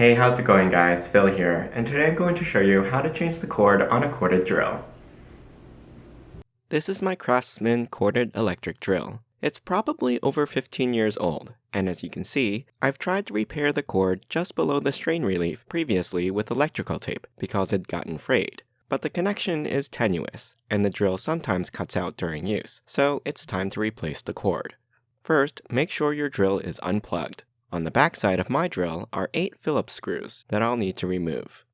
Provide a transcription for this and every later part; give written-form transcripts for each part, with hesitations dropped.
Hey, how's it going guys? Phil here, and today I'm going to show you how to change the cord on a corded drill. This is my Craftsman Corded Electric Drill. It's probably over 15 years old, and as you can see, I've tried to repair the cord just below the strain relief previously with electrical tape because it'd gotten frayed. But the connection is tenuous, and the drill sometimes cuts out during use, so it's time to replace the cord. First, make sure your drill is unplugged. On the back side of my drill are 8 Phillips screws that I'll need to remove.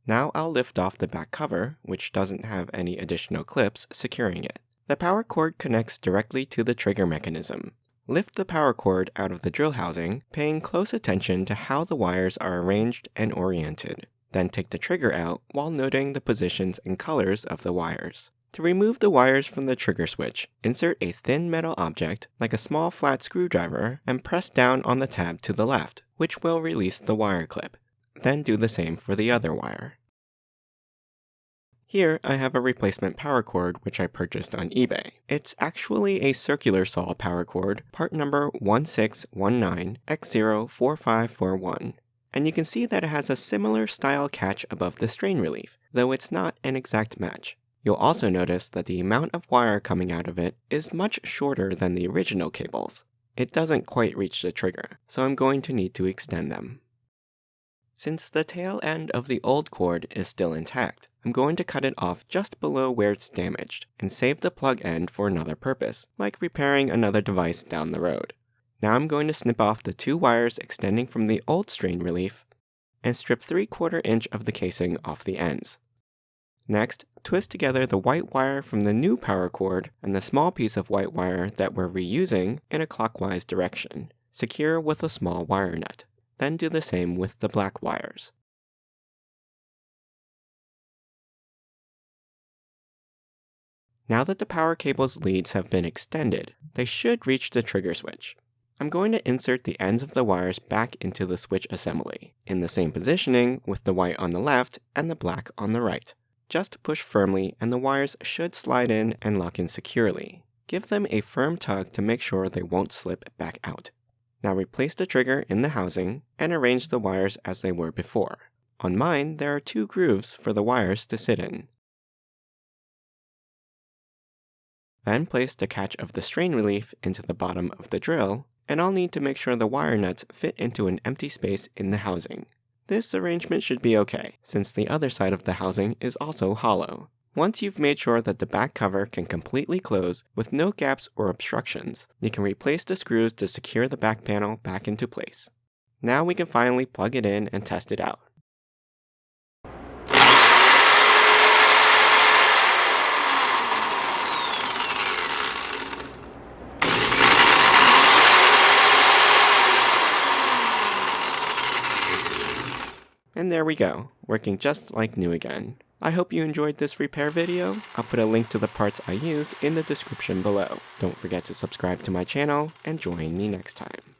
Now I'll lift off the back cover, which doesn't have any additional clips securing it. The power cord connects directly to the trigger mechanism. Lift the power cord out of the drill housing, paying close attention to how the wires are arranged and oriented. Then take the trigger out while noting the positions and colors of the wires. To remove the wires from the trigger switch, insert a thin metal object, like a small flat screwdriver, and press down on the tab to the left, which will release the wire clip. Then do the same for the other wire. Here I have a replacement power cord which I purchased on eBay. It's actually a circular saw power cord, part number 1619X04541. And you can see that it has a similar style catch above the strain relief, though it's not an exact match. You'll also notice that the amount of wire coming out of it is much shorter than the original cables. It doesn't quite reach the trigger, so I'm going to need to extend them. Since the tail end of the old cord is still intact, I'm going to cut it off just below where it's damaged, and save the plug end for another purpose, like repairing another device down the road. Now I'm going to snip off the 2 wires extending from the old strain relief, and strip 3/4 inch of the casing off the ends. Next, twist together the white wire from the new power cord and the small piece of white wire that we're reusing in a clockwise direction. Secure with a small wire nut. Then do the same with the black wires. Now that the power cable's leads have been extended, they should reach the trigger switch. I'm going to insert the ends of the wires back into the switch assembly, in the same positioning with the white on the left and the black on the right. Just push firmly and the wires should slide in and lock in securely. Give them a firm tug to make sure they won't slip back out. Now replace the trigger in the housing and arrange the wires as they were before. On mine, there are 2 grooves for the wires to sit in. Then place the catch of the strain relief into the bottom of the drill, and I'll need to make sure the wire nuts fit into an empty space in the housing. This arrangement should be okay, since the other side of the housing is also hollow. Once you've made sure that the back cover can completely close with no gaps or obstructions, you can replace the screws to secure the back panel back into place. Now we can finally plug it in and test it out. And there we go, working just like new again. I hope you enjoyed this repair video. I'll put a link to the parts I used in the description below. Don't forget to subscribe to my channel and join me next time.